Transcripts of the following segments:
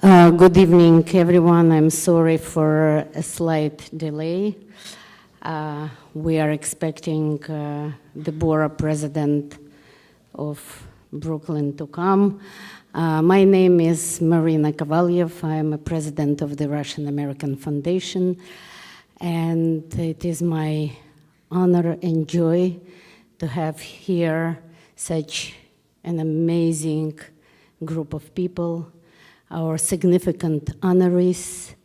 Good evening, everyone. I'm sorry for a slight delay. We are expecting the Borough President of Brooklyn to come. My name is Marina Kovalyou. I am a president of the Russian American Foundation, and it is my honor and joy to have here such an amazing group of people, our significant honorees,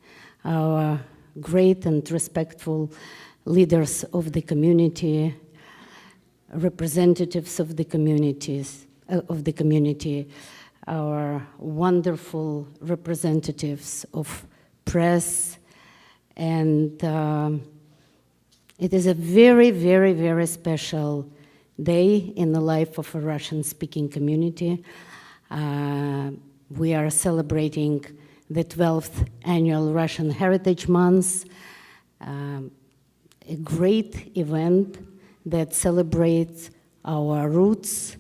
our great and respectful leaders of the community, representatives of the community, our wonderful representatives of press, and it is a very, very, very special day in the life of a Russian-speaking community. We are celebrating the 12th annual Russian Heritage Month, a great event that celebrates our roots,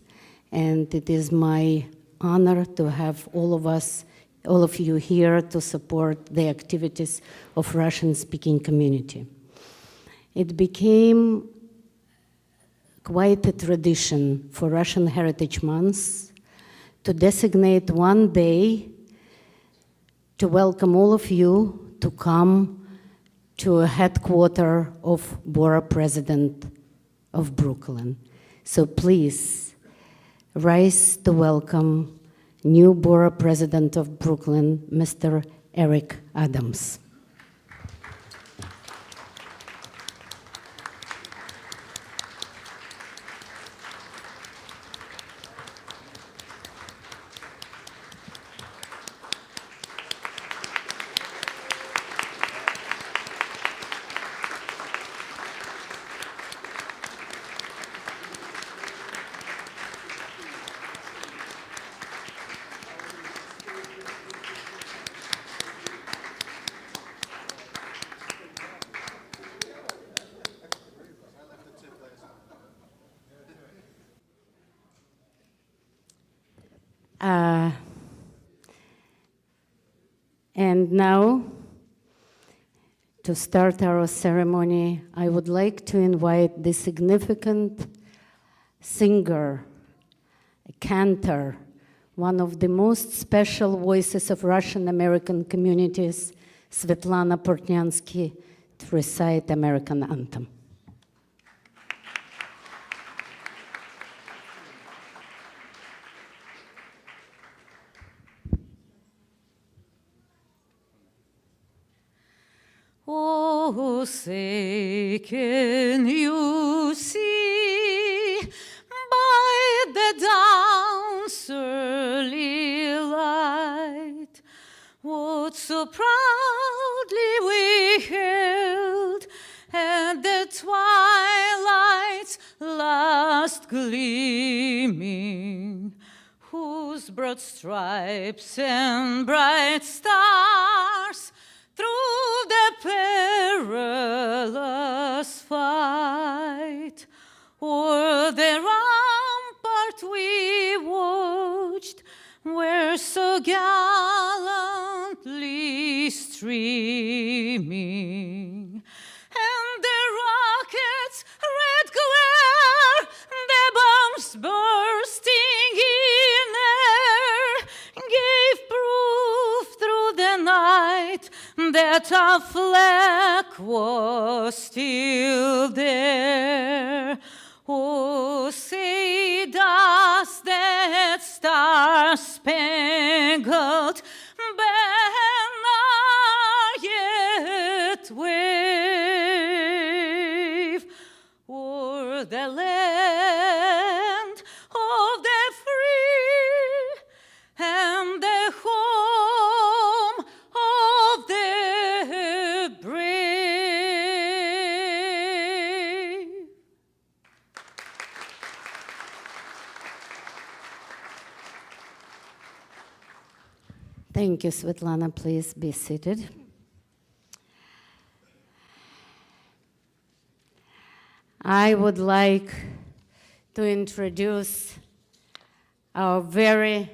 and it is my honor to have all of you here to support the activities of Russian-speaking community. It became quite a tradition for Russian Heritage Month to designate one day to welcome all of you to come to a headquarters of Borough President of Brooklyn. So please rise to welcome new Borough President of Brooklyn, Mr. Eric Adams. And now, to start our ceremony, I would like to invite the significant singer, a cantor, one of the most special voices of Russian American communities, Svetlana Portnyansky, to recite American anthem. Oh, say, can you see by the dawn's early light what so proudly we hailed at the twilight's last gleaming, whose broad stripes and bright stars through the perilous fight, o'er the rampart we watched, were so gallantly streaming, and the rockets' red glare, the bombs bursting in air, gave proof through the night that our flag was still there. Oh, say does that star-spangled banner yet wave o'er the land of the free and the home of the brave? Thank you, Svetlana. Please be seated. I would like to introduce our very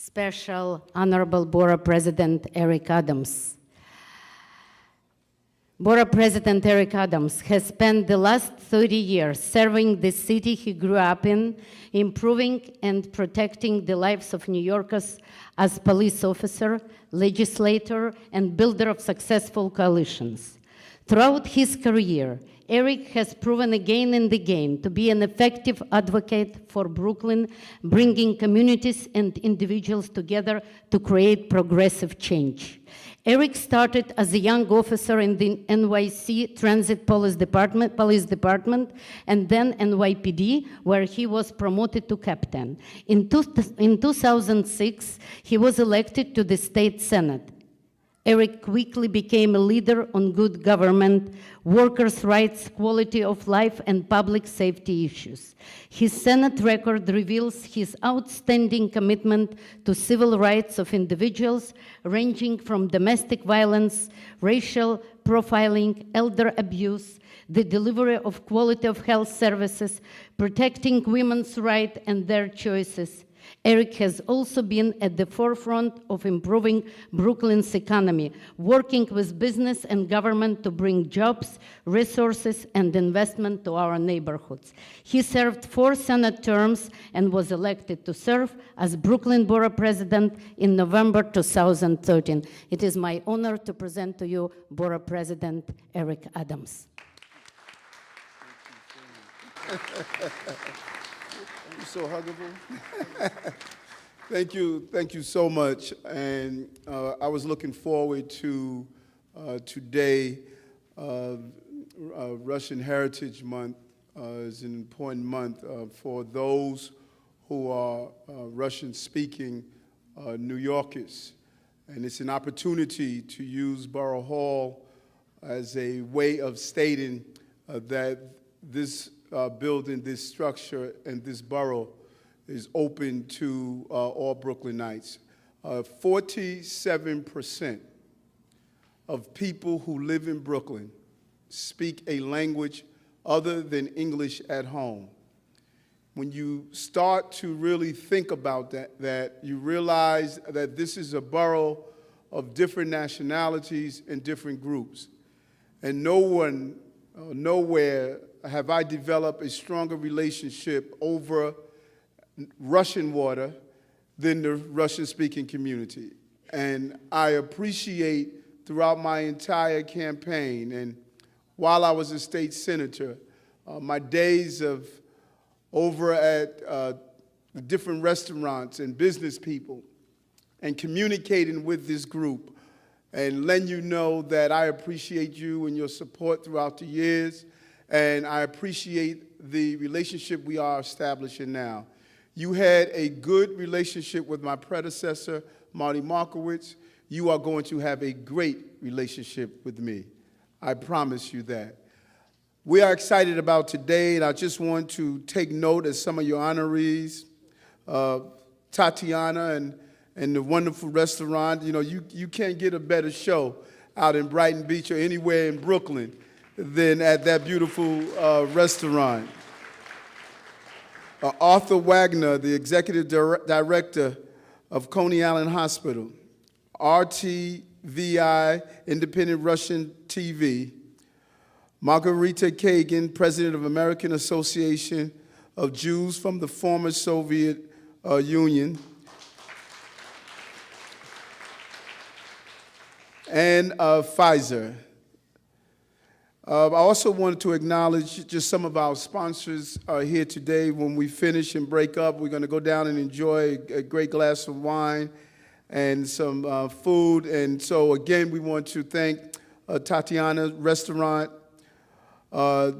Special Honorable Borough President Eric Adams. Borough President Eric Adams has spent the last 30 years serving the city he grew up in, improving and protecting the lives of New Yorkers as police officer, legislator, and builder of successful coalitions. Throughout his career, Eric has proven again and again to be an effective advocate for Brooklyn, bringing communities and individuals together to create progressive change. Eric started as a young officer in the NYC Transit Police Department, and then NYPD, where he was promoted to captain. In 2006, he was elected to the state senate. Eric quickly became a leader on good government, workers' rights, quality of life, and public safety issues. His Senate record reveals his outstanding commitment to civil rights of individuals, ranging from domestic violence, racial profiling, elder abuse, the delivery of quality of health services, protecting women's rights and their choices. Eric has also been at the forefront of improving Brooklyn's economy, working with business and government to bring jobs, resources, and investment to our neighborhoods. He served 4 Senate terms and was elected to serve as Brooklyn Borough President in November 2013. It is my honor to present to you Borough President Eric Adams. You're so huggable. Thank you so much. And I was looking forward to today. Russian Heritage Month is an important month for those who are Russian-speaking New Yorkers. And it's an opportunity to use Borough Hall as a way of stating that this building, this structure, and this borough is open to all Brooklynites. 47% of people who live in Brooklyn speak a language other than English at home. When you start to really think about that you realize that this is a borough of different nationalities and different groups. And nowhere have I developed a stronger relationship over Russian water than the Russian-speaking community. And I appreciate throughout my entire campaign, and while I was a state senator, my days of over at the different restaurants and business people and communicating with this group and letting you know that I appreciate you and your support throughout the years. And I appreciate the relationship we are establishing now. You had a good relationship with my predecessor, Marty Markowitz. You are going to have a great relationship with me. I promise you that. We are excited about today, and I just want to take note of some of your honorees, Tatiana and the wonderful restaurant. You know, you can't get a better show out in Brighton Beach or anywhere in Brooklyn than at that beautiful restaurant. Authur Wagner, the executive director of Coney Island Hospital, RTVI, Independent Russian TV, Margarita Kagan, president of American Association of Jews from the former Soviet Union, and Pfizer. I also wanted to acknowledge just some of our sponsors here today. When we finish and break up, we're going to go down and enjoy a great glass of wine and some food. And so, again, we want to thank Tatiana Restaurant, ZYR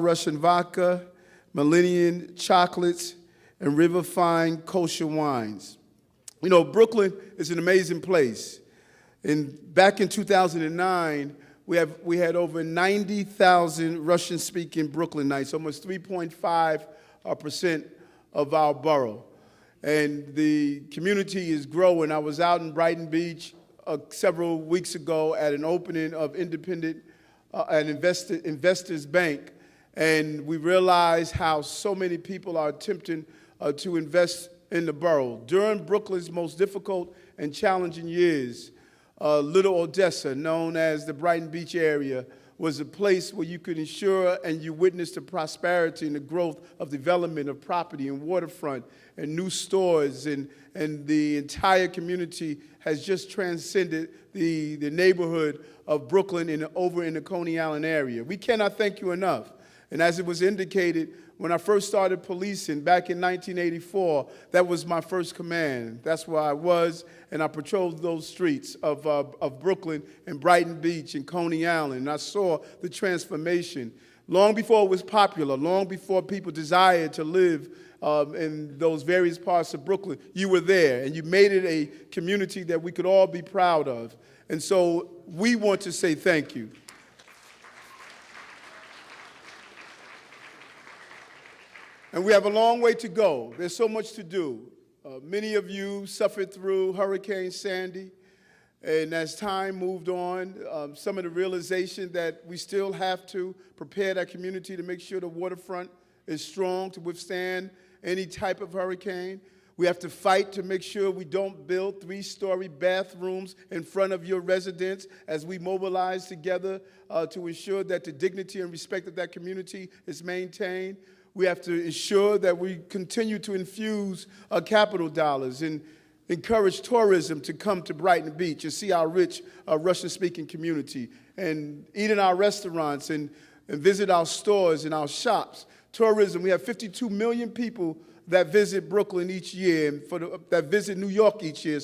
Russian Vodka, Millennium Chocolates, and River Fine Kosher Wines. You know, Brooklyn is an amazing place. Back in 2009, we had over 90,000 Russian-speaking Brooklynites, almost 3.5% of our borough. And the community is growing. I was out in Brighton Beach several weeks ago at an opening of Independent Investors Bank, and we realized how so many people are attempting to invest in the borough. During Brooklyn's most difficult and challenging years, Little Odessa, known as the Brighton Beach area, was a place where you could ensure and you witnessed the prosperity and the growth of development of property and waterfront and new stores, and the entire community has just transcended the neighborhood of Brooklyn and over in the Coney Island area. We cannot thank you enough. And as it was indicated, when I first started policing back in 1984, that was my first command. That's where I was, and I patrolled those streets of Brooklyn and Brighton Beach and Coney Island, and I saw the transformation. Long before it was popular, long before people desired to live in those various parts of Brooklyn, you were there, and you made it a community that we could all be proud of. And so we want to say thank you. And we have a long way to go. There's so much to do. Many of you suffered through Hurricane Sandy, and as time moved on, some of the realization that we still have to prepare that community to make sure the waterfront is strong to withstand any type of hurricane. We have to fight to make sure we don't build 3-story bathrooms in front of your residence as we mobilize together to ensure that the dignity and respect of that community is maintained. We have to ensure that we continue to infuse capital dollars and encourage tourism to come to Brighton Beach and see our rich Russian-speaking community, and eat in our restaurants and visit our stores and our shops. Tourism, we have 52 million people that visit Brooklyn each year, and that visit New York each year,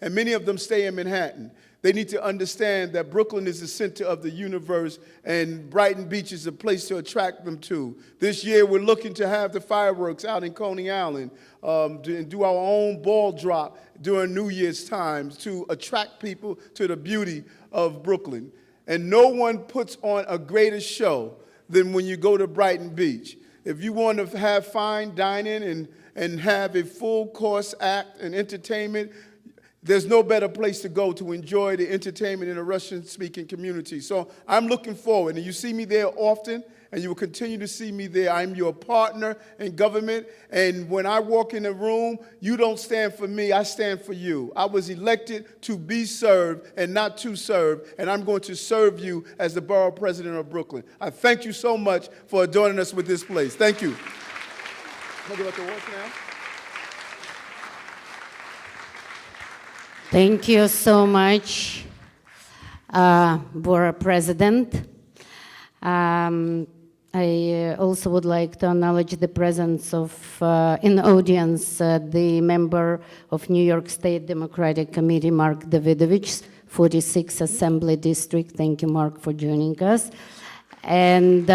and many of them stay in Manhattan. They need to understand that Brooklyn is the center of the universe, and Brighton Beach is a place to attract them to. This year, we're looking to have the fireworks out in Coney Island and do our own ball drop during New Year's times to attract people to the beauty of Brooklyn. And no one puts on a greater show than when you go to Brighton Beach. If you want to have fine dining and have a full course act and entertainment, there's no better place to go to enjoy the entertainment in a Russian-speaking community. So I'm looking forward, and you see me there often, and you will continue to see me there. I'm your partner in government, and when I walk in a room, you don't stand for me, I stand for you. I was elected to be served and not to serve, and I'm going to serve you as the Borough President of Brooklyn. I thank you so much for adorning us with this place. Thank you. Can I give out the awards now? Thank you so much, Borough President. I also would like to acknowledge the presence of, in the audience, the member of New York State Democratic Committee, Mark Davidovich, 46th Assembly District. Thank you, Mark, for joining us. And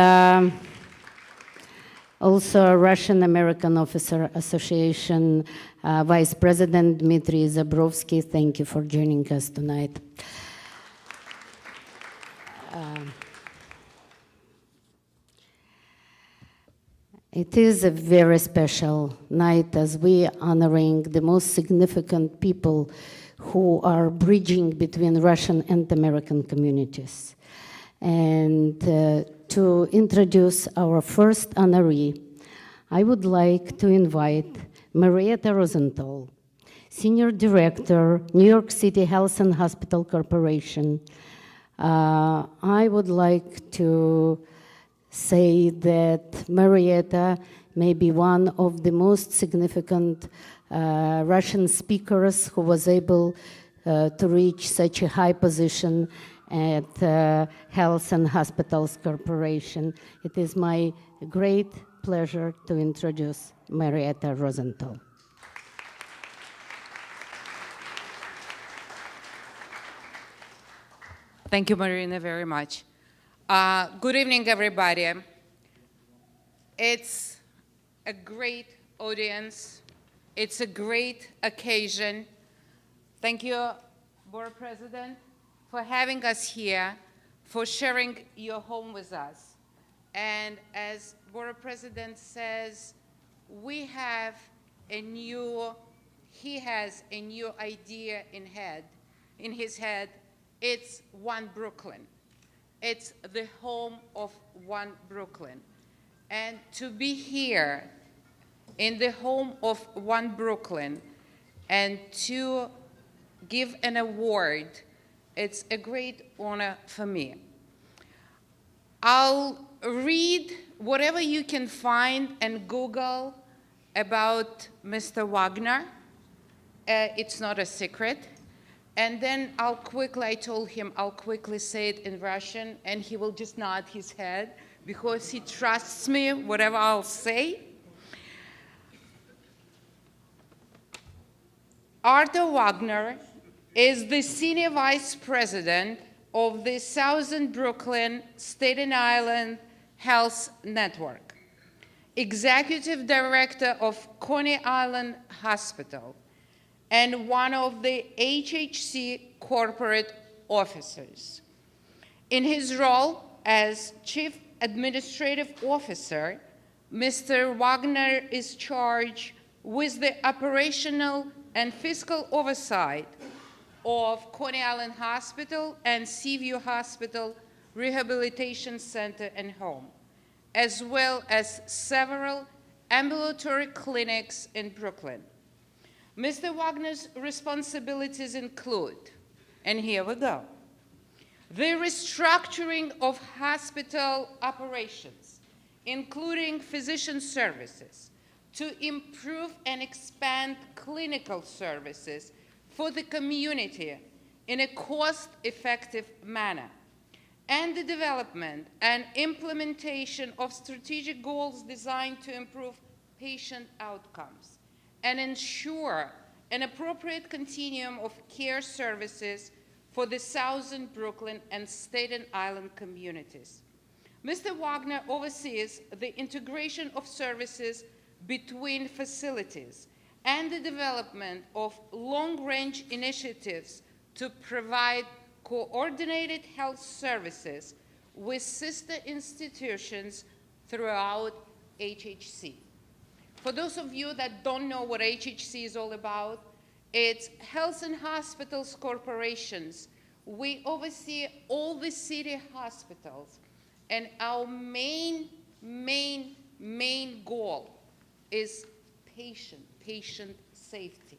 also Russian-American Officer Association Vice President Dmitry Zabrovsky. Thank you for joining us tonight. It is a very special night as we are honoring the most significant people who are bridging between Russian and American communities. And to introduce our first honoree, I would like to invite Marietta Rosenthal, Senior Director, New York City Health and Hospital Corporation. I would like to say that Marietta may be one of the most significant Russian speakers who was able to reach such a high position at Health and Hospitals Corporation. It is my great pleasure to introduce Marietta Rosenthal. Thank you, Marina, very much. Good evening, everybody. It's a great audience. It's a great occasion. Thank you, Borough President, for having us here, for sharing your home with us. And as Borough President says, he has a new idea in his head. It's One Brooklyn. It's the home of One Brooklyn. And to be here in the home of One Brooklyn and to give an award. It's a great honor for me. I'll read whatever you can find and Google about Mr. Wagner. It's not a secret. And then I told him I'll quickly say it in Russian, and he will just nod his head because he trusts me, whatever I'll say. Authur Wagner is the Senior Vice President of the Southern Brooklyn Staten Island Health Network, Executive Director of Coney Island Hospital, and one of the HHC corporate officers. In his role as Chief Administrative Officer, Mr. Wagner is charged with the operational and fiscal oversight of Coney Island Hospital and Seaview Hospital Rehabilitation Center and Home, as well as several ambulatory clinics in Brooklyn. Mr. Wagner's responsibilities include, and here we go, the restructuring of hospital operations, including physician services, to improve and expand clinical services for the community in a cost-effective manner, and the development and implementation of strategic goals designed to improve patient outcomes and ensure an appropriate continuum of care services for the Southern Brooklyn and Staten Island communities. Mr. Wagner oversees the integration of services between facilities and the development of long-range initiatives to provide coordinated health services with sister institutions throughout HHC. For those of you that don't know what HHC is all about, it's Health and Hospitals Corporations. We oversee all the city hospitals, and our main goal is patient safety.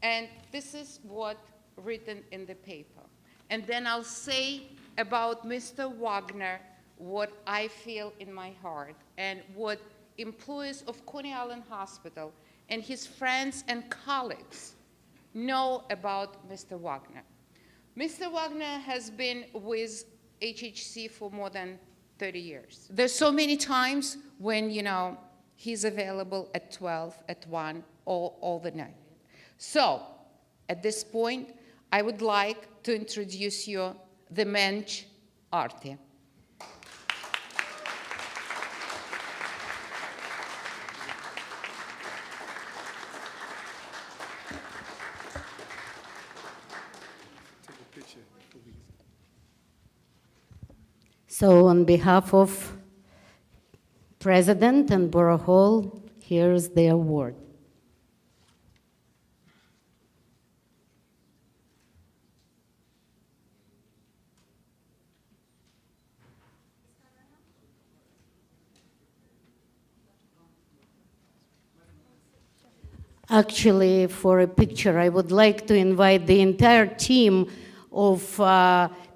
And this is what written in the paper. And then I'll say about Mr. Wagner what I feel in my heart and what employees of Coney Island Hospital and his friends and colleagues know about Mr. Wagner. Mr. Wagner has been with HHC for more than 30 years. There's so many times when, he's available at 12, at 1, all the night. So, at this point, I would like to introduce you the mensch, Authur. So on behalf of President and Borough Hall, here's the award. Actually, for a picture, I would like to invite the entire team of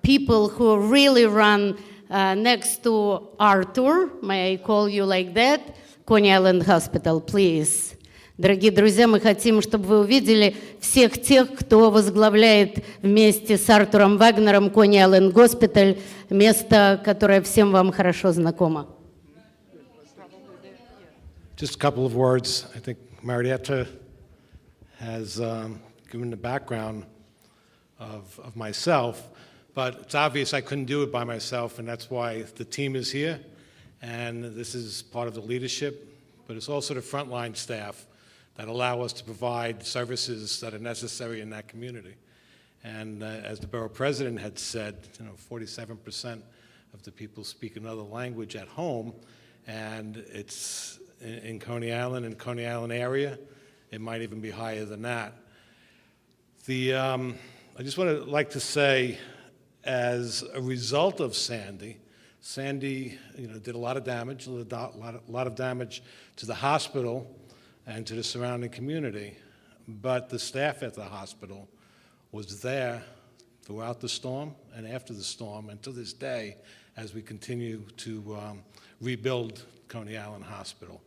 people who really run next to Authur, may I call you like that, Coney Island Hospital, please. Дорогие друзья, мы хотим, чтобы вы увидели всех тех, кто возглавляет вместе с Артуром Вагнером Coney Island Hospital, место, которое всем вам хорошо знакомо. Just a couple of words. I think Martina has given the background of myself. But it's obvious I couldn't do it by myself, and that's why the team is here. And this is part of the leadership, but it's also the frontline staff that allow us to provide services that are necessary in that community. And as the Borough President had said, 47% of the people speak another language at home, and it's in Coney Island and Coney Island area. It might even be higher than that. I just like to say, as a result of Sandy did a lot of damage, a lot of damage to the hospital, and to the surrounding community. But the staff at the hospital was there throughout the storm and after the storm, and to this day, as we continue to rebuild Coney Island Hospital.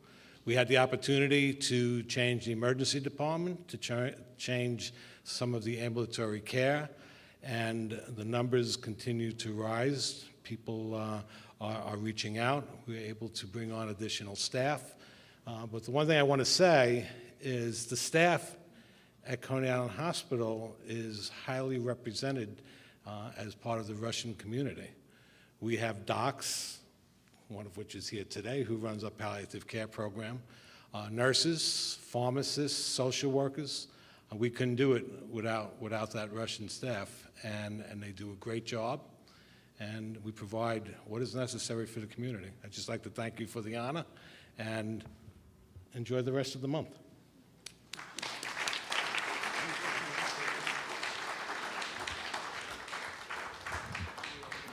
We had the opportunity to change the emergency department, to change some of the ambulatory care, and the numbers continue to rise. People are reaching out. We're able to bring on additional staff. But the one thing I want to say is the staff at Coney Island Hospital is highly represented as part of the Russian community. We have docs, one of which is here today, who runs our palliative care program, nurses, pharmacists, social workers. We couldn't do it without that Russian staff, and they do a great job, and we provide what is necessary for the community. I'd just like to thank you for the honor, and enjoy the rest of the month.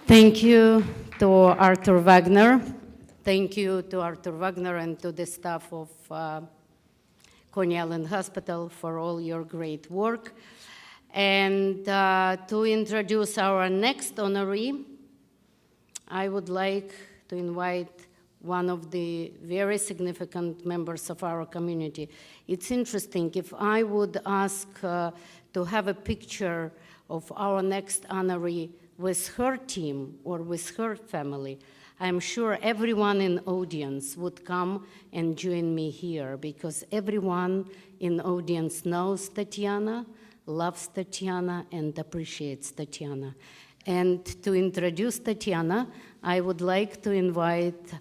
Thank you to Authur Wagner. Thank you to Authur Wagner and to the staff of Coney Island Hospital for all your great work. And to introduce our next honoree, I would like to invite one of the very significant members of our community. It's interesting, if I would ask to have a picture of our next honoree with her team or with her family, I'm sure everyone in audience would come and join me here, because everyone in audience knows Tatiana, loves Tatiana, and appreciates Tatiana. And to introduce Tatiana, I would like to invite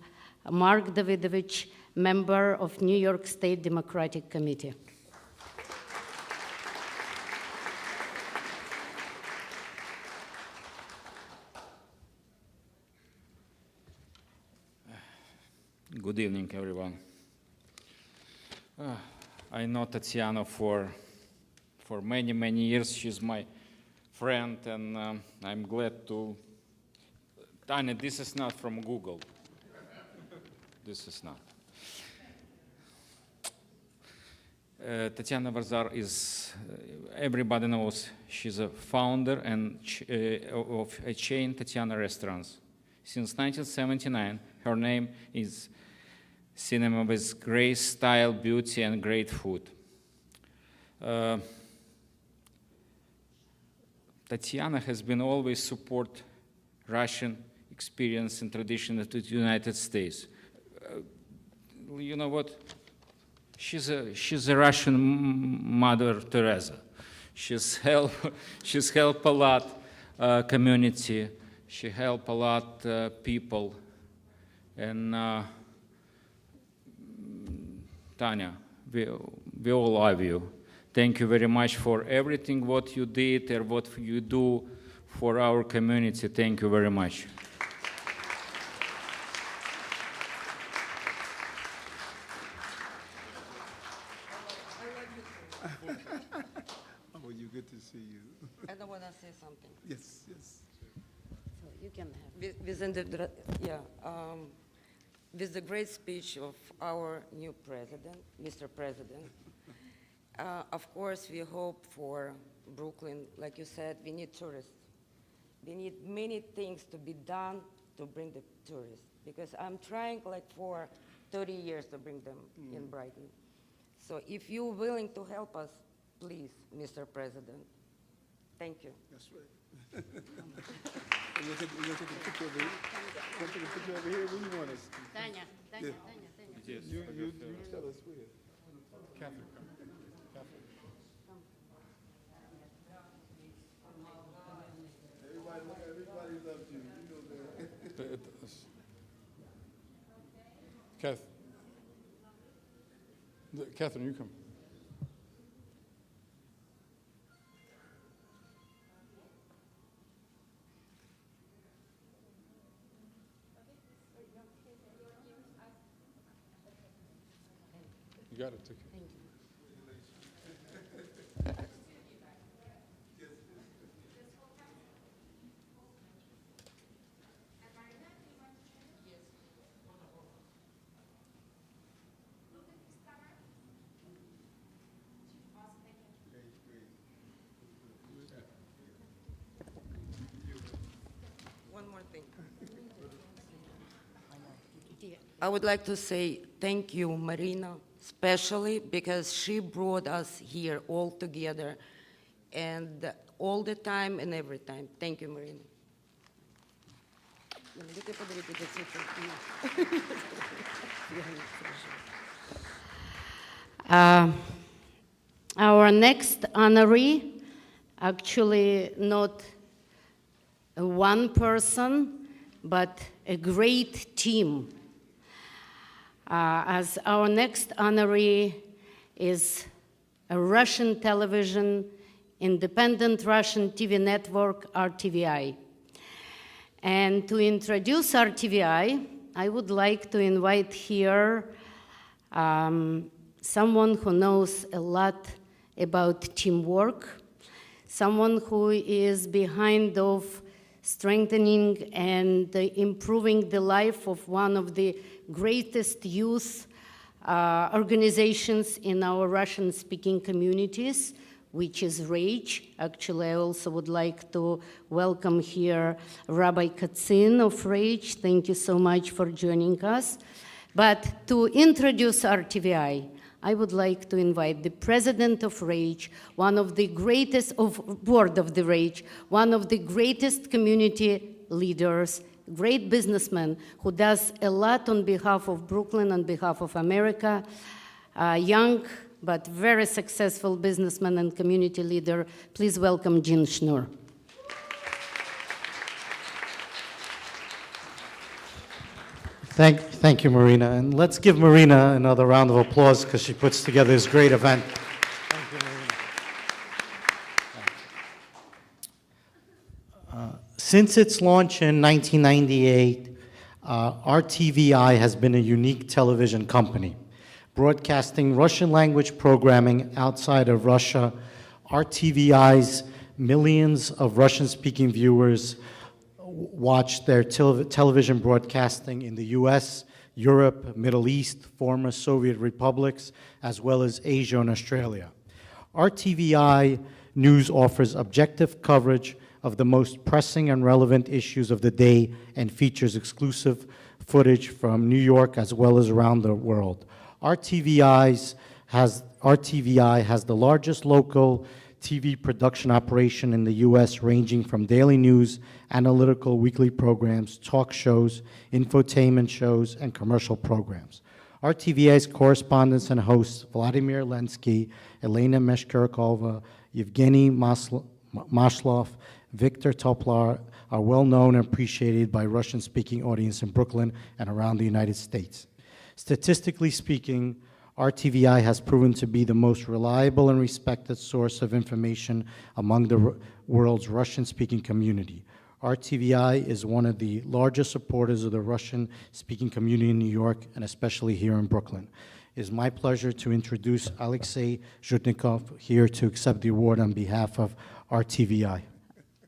Mark Davidovich, member of New York State Democratic Committee. Good evening, everyone. I know Tatiana for many, many years. She's my friend, and I'm glad to... Tanya, this is not from Google. This is not. Tatiana Varzar is, everybody knows, she's a founder and of a chain, Tatiana Restaurants. Since 1979, her name is cinema with grace, style, beauty, and great food. Tatiana has been always support Russian experience and tradition of the United States. You know what? She's a Russian Mother Teresa. She's helped a lot community. She helped a lot people. And Tanya, we all love you. Thank you very much for everything what you did and what you do for our community. Thank you very much. Oh, you good to see you. I don't want to say something. Yes, yes. So you can have. With the great speech of our new president, Mr. President, of course, we hope for Brooklyn. Like you said, we need tourists. We need many things to be done to bring the tourists, because I'm trying like for 30 years to bring them in Brighton. So if you're willing to help us, please, Mr. President. Thank you. That's right. We're going to take a picture over here. We're going to take a picture over here. Where you want us? Tanya. You tell us where. Catherine, come. Catherine. Everybody loves you. You know that. Catherine, you come. You got it. Okay. Thank you. I would like to say thank you, Marina, especially because she brought us here all together and all the time and every time. Thank you, Marina. Our next honoree, actually not one person, but a great team. As our next honoree is a Russian television, independent Russian TV network, RTVI. And to introduce RTVI, I would like to invite here someone who knows a lot about teamwork, someone who is behind of strengthening and improving the life of one of the greatest youth organizations in our Russian-speaking communities, which is RAGE. Actually, I also would like to welcome here Rabbi Katzin of RAGE. Thank you so much for joining us. But to introduce RTVI, I would like to invite the president of RAGE, one of the greatest of board of the RAGE, one of the greatest community leaders, great businessman who does a lot on behalf of Brooklyn, on behalf of America, young but very successful businessman and community leader. Please welcome Jean Schnur. Thank you, Marina. And let's give Marina another round of applause because she puts together this great event. Thank you, Marina. Since its launch in 1998, RTVI has been a unique television company. Broadcasting Russian language programming outside of Russia, RTVI's millions of Russian-speaking viewers watch their television broadcasting in the US, Europe, Middle East, former Soviet republics, as well as Asia and Australia. RTVI News offers objective coverage of the most pressing and relevant issues of the day and features exclusive footage from New York as well as around the world. RTVI has the largest local TV production operation in the US, ranging from daily news, analytical weekly programs, talk shows, infotainment shows, and commercial programs. RTVI's correspondents and hosts Vladimir Lensky, Elena Meshkerkova, Yevgeny Mashlov, Victor Toplar are well known and appreciated by Russian-speaking audience in Brooklyn and around the United States. Statistically speaking, RTVI has proven to be the most reliable and respected source of information among the world's Russian-speaking community. RTVI is one of the largest supporters of the Russian-speaking community in New York, and especially here in Brooklyn. It is my pleasure to introduce Alexei Zhutnikov here to accept the award on behalf of RTVI.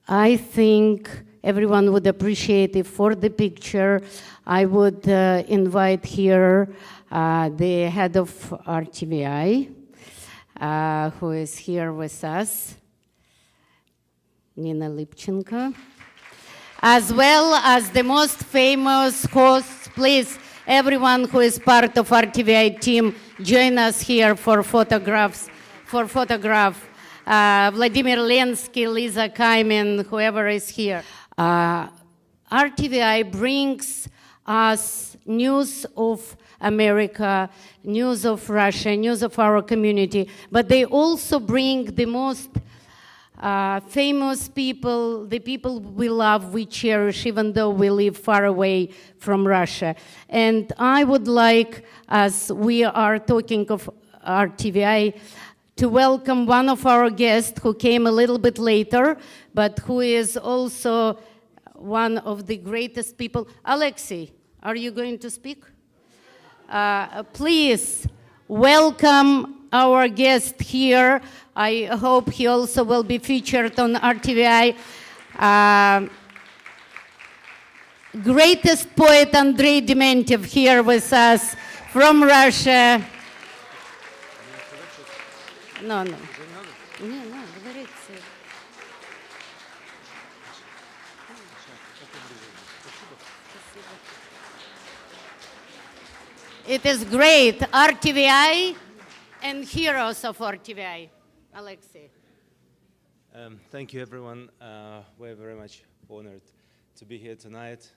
I think everyone would appreciate if for the picture, I would invite here the head of RTVI, who is here with us, Nina Lipchenko, as well as the most famous hosts. Please, everyone who is part of RTVI team, join us here for photographs, Vladimir Lensky, Lisa Kaimin, whoever is here. RTVI brings us news of America, news of Russia, news of our community, but they also bring the most famous people, the people we love, we cherish, even though we live far away from Russia. And I would like, as we are talking of RTVI, to welcome one of our guests who came a little bit later, but who is also one of the greatest people. Alexei, are you going to speak? Please welcome our guest here. I hope he also will be featured on RTVI. Greatest poet Andrei Dementiev here with us from Russia. No. It is great. RTVI and heroes of RTVI. Alexei. Thank you, everyone. We're very much honored to be here tonight.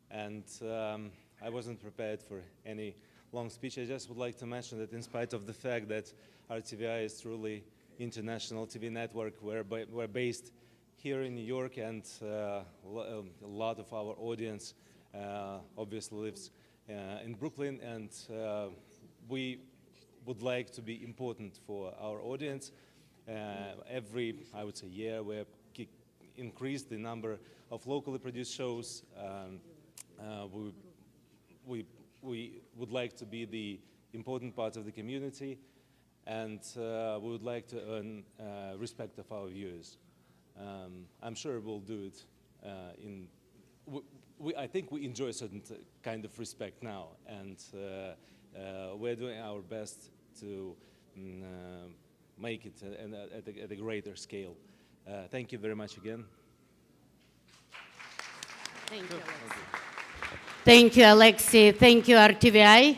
And I wasn't prepared for any long speech. I just would like to mention that in spite of the fact that RTVI is truly international TV network, we're based here in New York, and a lot of our audience obviously lives in Brooklyn, and we would like to be important for our audience. Every, I would say, year we increase the number of locally produced shows. We would like to be the important part of the community, and we would like to earn respect of our viewers. I'm sure we'll do it I think we enjoy a certain kind of respect now, and we're doing our best to make it at a greater scale. Thank you very much again. Thank you, Alexei. Thank you, Alexei. Thank you, RTVI.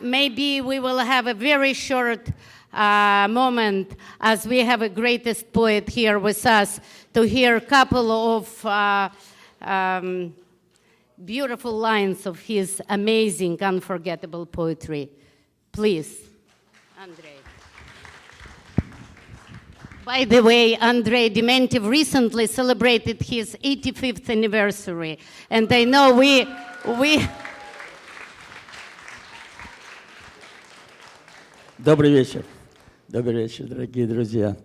Maybe we will have a very short moment, as we have a greatest poet here with us, to hear a couple of beautiful lines of his amazing, unforgettable poetry. Please, Andrei. By the way, Andrei Dementiv recently celebrated his 85th anniversary, and I know we Добрый вечер. Добрый вечер, дорогие друзья.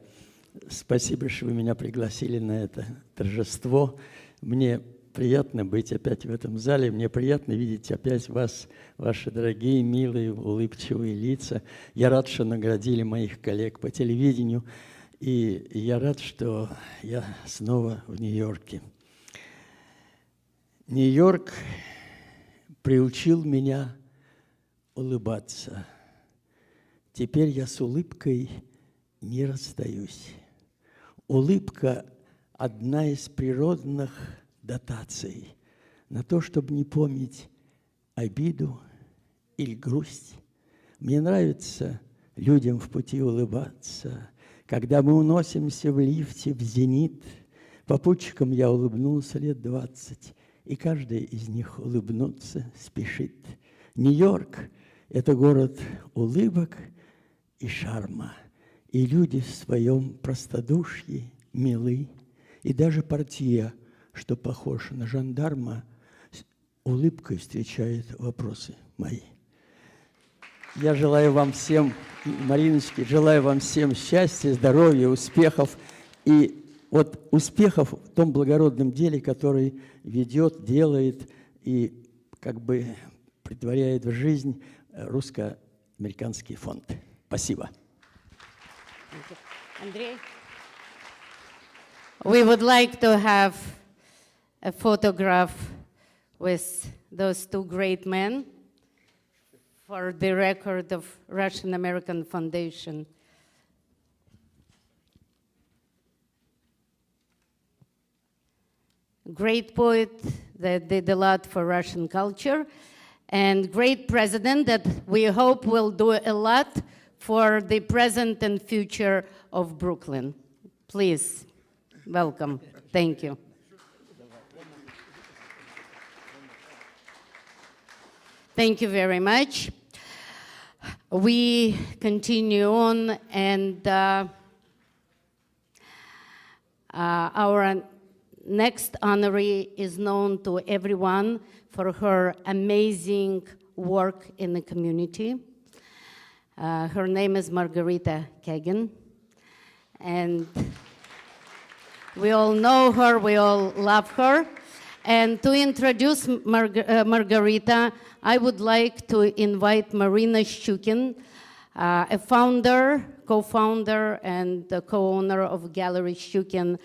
Спасибо, что вы меня пригласили на это торжество. Мне приятно быть опять в этом зале. Мне приятно видеть опять вас, ваши дорогие, милые, улыбчивые лица. Я рад, что наградили моих коллег по телевидению. И я рад, что я снова в Нью-Йорке. Нью-Йорк приучил меня улыбаться. Теперь я с улыбкой не расстаюсь. Улыбка – одна из природных дотаций на то, чтобы не помнить обиду или грусть. Мне нравится людям в пути улыбаться. Когда мы уносимся в лифте в зенит, попутчикам я улыбнулся лет 20, и каждый из них улыбнуться спешит. Нью-Йорк – это город улыбок и шарма, и люди в своем простодушье милы, и даже портье, что похож на жандарма, с улыбкой встречает вопросы мои. Я желаю вам всем, Мариночке, желаю вам всем счастья, здоровья, успехов. И вот успехов в том благородном деле, который ведет, делает и как бы претворяет в жизнь русско-американский фонд. Спасибо. Andrei, we would like to have a photograph with those two great men for the record of Russian American Foundation. Great poet that did a lot for Russian culture, and great president that we hope will do a lot for the present and future of Brooklyn. Please, welcome. Thank you. Thank you very much. We continue on, and our next honoree is known to everyone for her amazing work in the community. Her name is Margarita Kagan, and we all know her, we all love her. And to introduce Margarita, I would like to invite Marina Shchukin, a founder, co-founder, and the co-owner of Gallery Shchukin,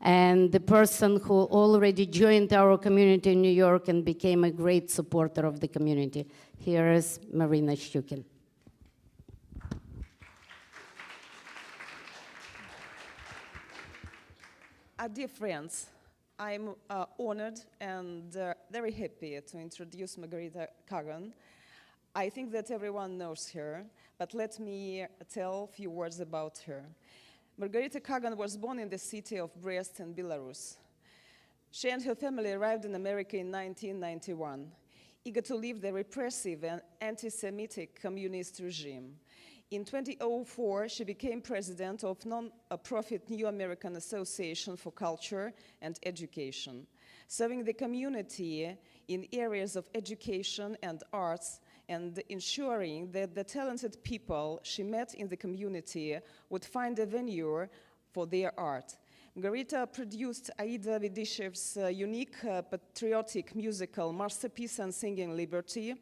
and the person who already joined our community in New York and became a great supporter of the community. Here is Marina Shchukin. Dear friends, I'm honored and very happy to introduce Margarita Kagan. I think that everyone knows her, but let me tell a few words about her. Margarita Kagan was born in the city of Brest in Belarus. She and her family arrived in America in 1991, eager to leave the repressive and anti-Semitic communist regime. In 2004, she became president of non-profit New American Association for Culture and Education, serving the community in areas of education and arts and ensuring that the talented people she met in the community would find a venue for their art. Margarita produced Aida Vidishev's unique patriotic musical masterpiece on singing liberty,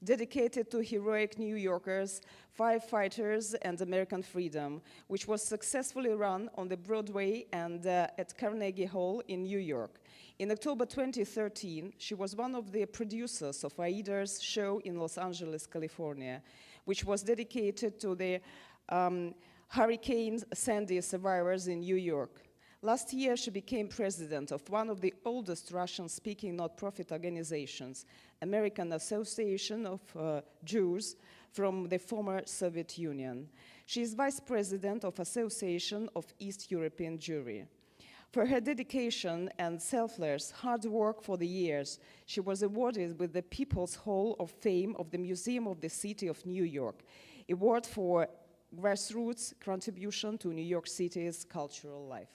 dedicated to heroic New Yorkers, firefighters, and American freedom, which was successfully run on the Broadway and at Carnegie Hall in New York. In October 2013, she was one of the producers of Aida's show in Los Angeles, California, which was dedicated to the Hurricane Sandy survivors in New York. Last year, she became president of one of the oldest Russian-speaking not-profit organizations, American Association of Jews from the former Soviet Union. She is vice president of Association of East European Jewry. For her dedication and selfless hard work for the years, she was awarded with the People's Hall of Fame of the Museum of the City of New York, award for grassroots contribution to New York City's cultural life.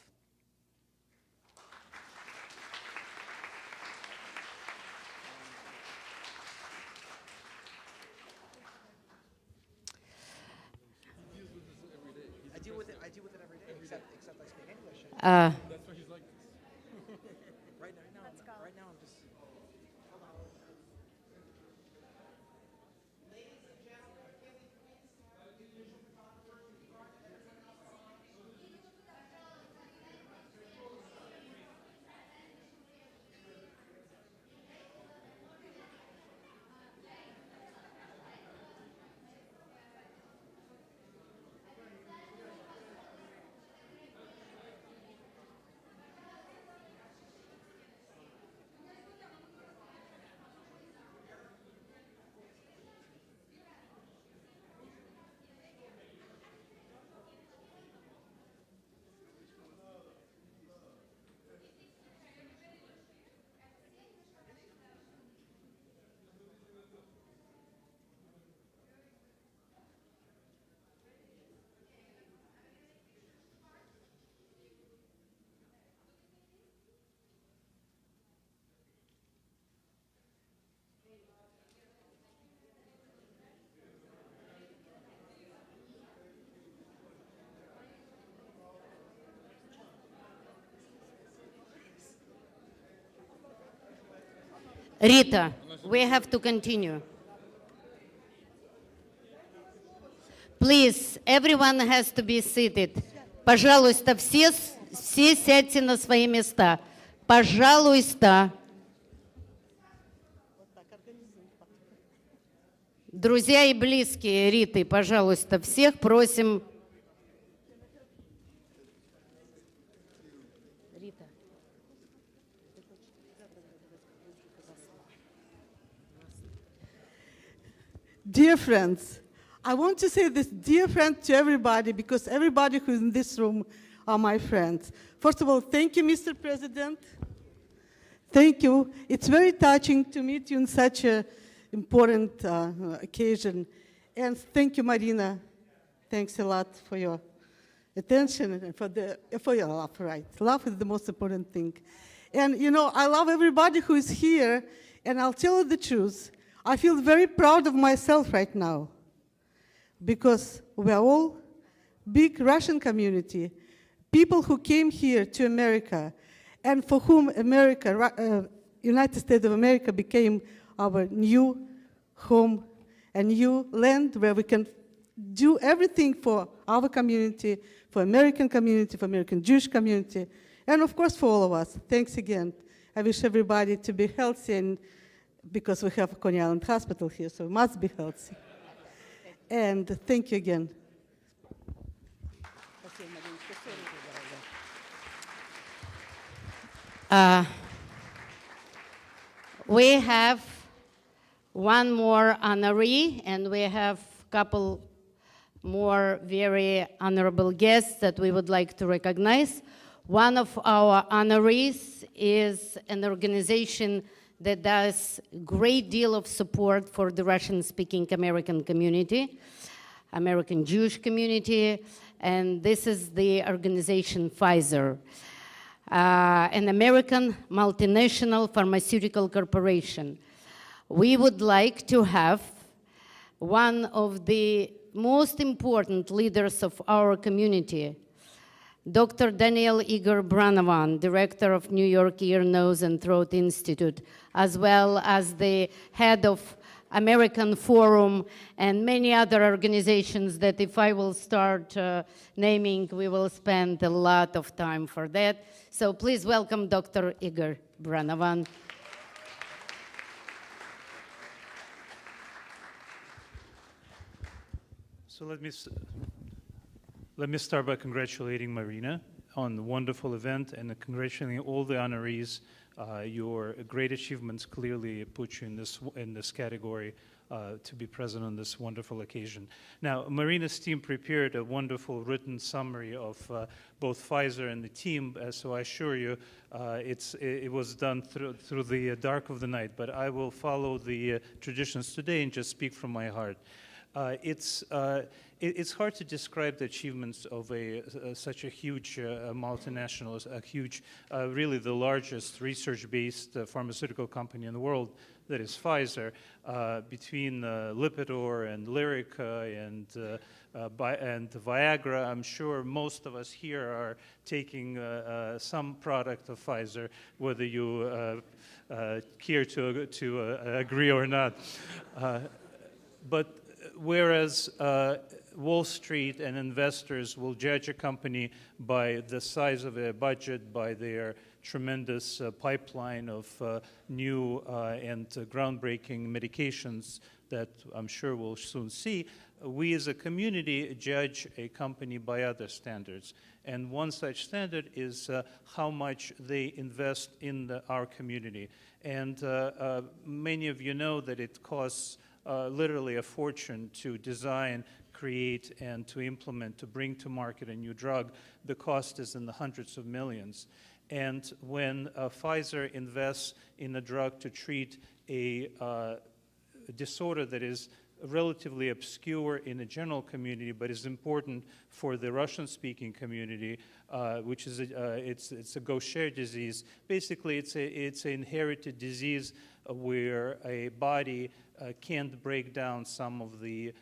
I deal with it every day, except I speak English. That's what he's like. Right now I'm just. Rita, we have to continue. Please, everyone has to be seated. Пожалуйста, все сядьте на свои места. Пожалуйста. Друзья и близкие Риты, пожалуйста, всех просим. Dear friends, I want to say this dear friend to everybody because everybody who's in this room are my friends. First of all, thank you, Mr. President. Thank you. It's very touching to meet you in such an important occasion. And thank you, Marina. Thanks a lot for your attention and for your love, right? Love is the most important thing. And, you know, I love everybody who is here, and I'll tell you the truth. I feel very proud of myself right now because we are all big Russian community, people who came here to America and for whom America, United States of America became our new home, a new land where we can do everything for our community, for American Jewish community, and of course for all of us. Thanks again. I wish everybody to be healthy, and because we have Coney Island Hospital here, so we must be healthy. And thank you again. We have one more honoree, and we have a couple more very honorable guests that we would like to recognize. One of our honorees is an organization that does a great deal of support for the Russian-speaking American community, American Jewish community, and this is the organization Pfizer, an American multinational pharmaceutical corporation. We would like to have one of the most important leaders of our community, Dr. Daniel Igor Branovan, director of New York Ear, Nose, and Throat Institute, as well as the head of American Forum and many other organizations that if I will start naming, we will spend a lot of time for that. So please welcome Dr. Igor Branovan. So let me start by congratulating Marina on the wonderful event and congratulating all the honorees. Your great achievements clearly put you in this category to be present on this wonderful occasion. Now, Marina's team prepared a wonderful written summary of both Pfizer and the team, so I assure you it was done through the dark of the night, but I will follow the traditions today and just speak from my heart. It's hard to describe the achievements of such a huge multinational, really the largest research-based pharmaceutical company in the world, that is Pfizer, between Lipitor and Lyrica and Viagra. I'm sure most of us here are taking some product of Pfizer, whether you care to agree or not. But whereas Wall Street and investors will judge a company by the size of their budget, by their tremendous pipeline of new and groundbreaking medications that I'm sure we'll soon see, we as a community judge a company by other standards. And one such standard is how much they invest in our community. And many of you know that it costs literally a fortune to design, create, and to implement, to bring to market a new drug. The cost is in the hundreds of millions. And when Pfizer invests in a drug to treat a disorder that is relatively obscure in the general community, but is important for the Russian-speaking community, which is it's a Gaucher disease. Basically, it's an inherited disease where a body can't break down some of the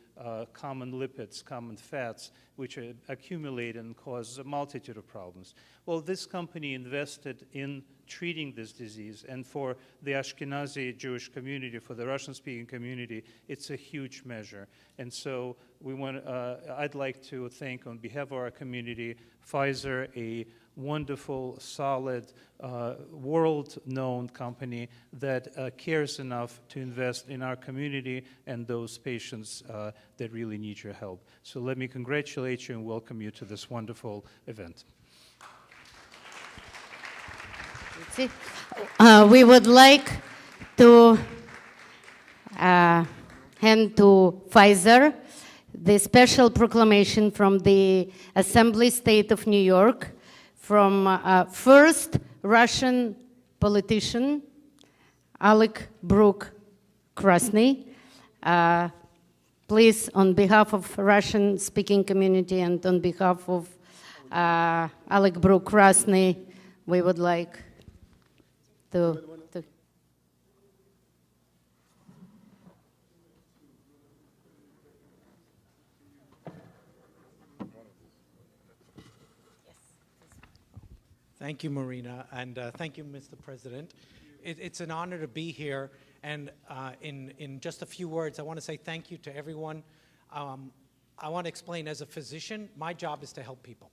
common lipids, common fats, which accumulate and cause a multitude of problems. Well, this company invested in treating this disease, and for the Ashkenazi Jewish community, for the Russian-speaking community, it's a huge measure. And so I'd like to thank, on behalf of our community, Pfizer, a wonderful, solid, world-known company that cares enough to invest in our community and those patients that really need your help. So let me congratulate you and welcome you to this wonderful event. We would like to hand to Pfizer the special proclamation from the Assembly State of New York from first Russian politician, Alec Brook Krasny. Please, on behalf of Russian-speaking community and on behalf of Alec Brook Krasny, we would like to Thank you, Marina, and thank you, Mr. President. It's an honor to be here, and in just a few words, I want to say thank you to everyone. I want to explain, as a physician, my job is to help people.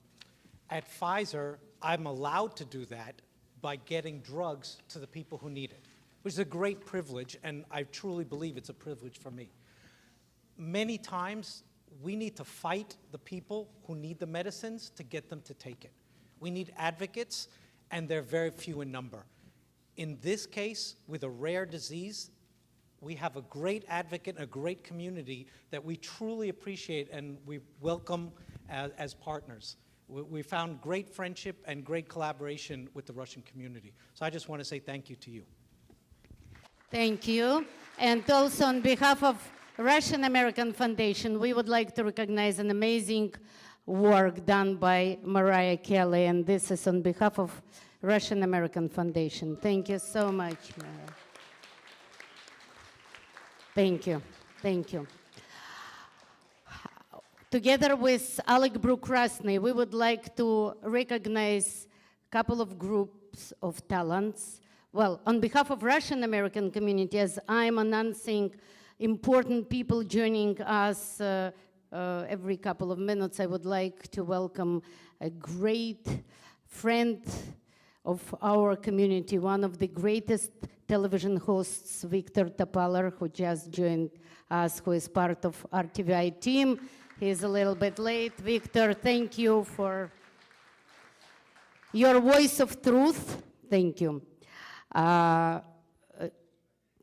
At Pfizer, I'm allowed to do that by getting drugs to the people who need it, which is a great privilege, and I truly believe it's a privilege for me. Many times, we need to fight the people who need the medicines to get them to take it. We need advocates, and they're very few in number. In this case, with a rare disease, We have a great advocate, a great community that we truly appreciate and we welcome as partners. We found great friendship and great collaboration with the Russian community. So I just want to say thank you to you. Thank you. And also on behalf of Russian American Foundation, we would like to recognize an amazing work done by Mariah Kelly, and this is on behalf of Russian American Foundation. Thank you so much, Mariah. Thank you. Thank you. Together with Alec Brook-Krasny, we would like to recognize a couple of groups of talents. Well, on behalf of Russian American community, as I'm announcing important people joining us every couple of minutes, I would like to welcome a great friend of our community, one of the greatest television hosts, Victor Topaler, who just joined us, who is part of RTVI team. He's a little bit late. Victor, thank you for your voice of truth. Thank you. A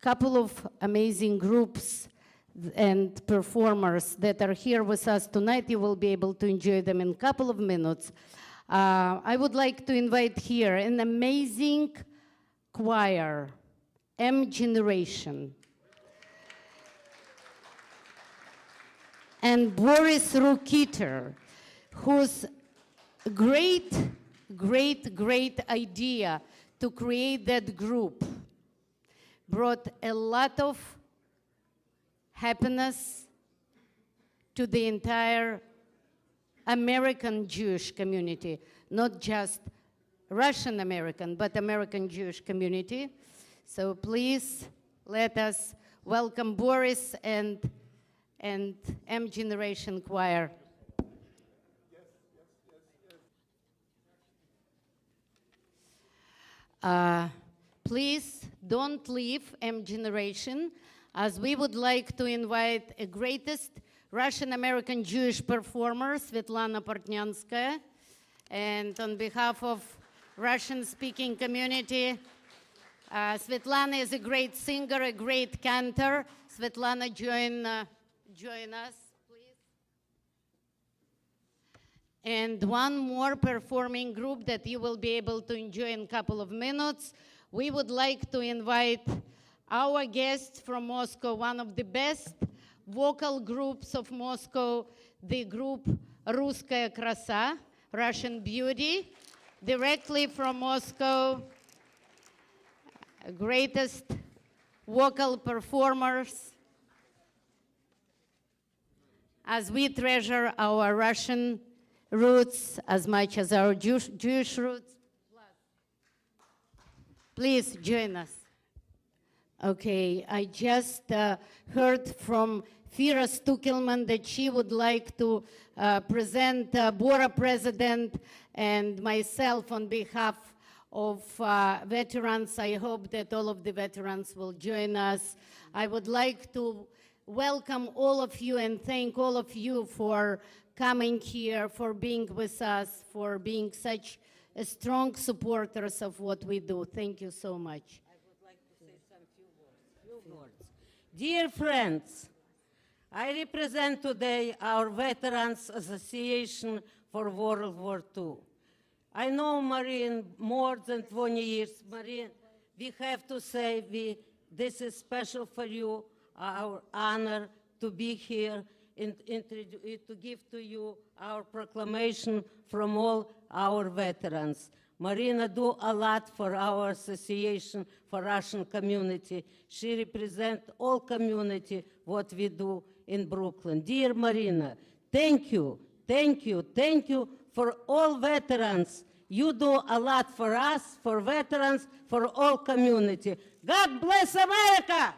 couple of amazing groups and performers that are here with us tonight. You will be able to enjoy them in a couple of minutes. I would like to invite here an amazing choir, M Generation. And Boris Rukiter, whose great idea to create that group brought a lot of happiness to the entire American Jewish community, not just Russian American, but American Jewish community. So please let us welcome Boris and M Generation Choir. Please don't leave M Generation, as we would like to invite a greatest Russian American Jewish performer, Svetlana Portnyanskaya. And on behalf of Russian speaking community, Svetlana is a great singer, a great cantor. Svetlana, join us, please. And one more performing group that you will be able to enjoy in a couple of minutes. We would like to invite our guest from Moscow, one of the best vocal groups of Moscow, the group Russkaya Krasa, Russian Beauty, directly from Moscow, greatest vocal performers, as we treasure our Russian roots as much as our Jewish roots. Please join us. Okay, I just heard from Fira Stukelman that she would like to present Borough President and myself on behalf of veterans. I hope that all of the veterans will join us. I would like to welcome all of you and thank all of you for coming here, for being with us, for being such strong supporters of what we do. Thank you so much. I would like to say some few words. Dear friends, I represent today our Veterans Association for World War II. I know Marina more than 20 years. Marina, we have to say this is special for you, our honor to be here and to give to you our proclamation from all our veterans. Marina do a lot for our association for Russian community. She represents all community what we do in Brooklyn. Dear Marina, thank you for all veterans. You do a lot for us, for veterans, for all community. God bless America!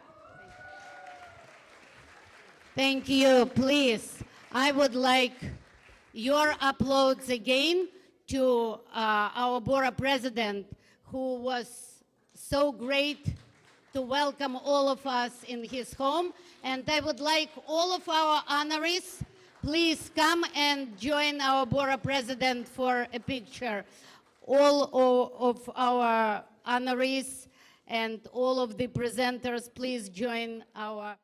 Thank you. Please, I would like your applause again to our Borough President, who was so great to welcome all of us in his home. And I would like all of our honorees, please come and join our Borough President for a picture. All of our honorees And all of the presenters, please join our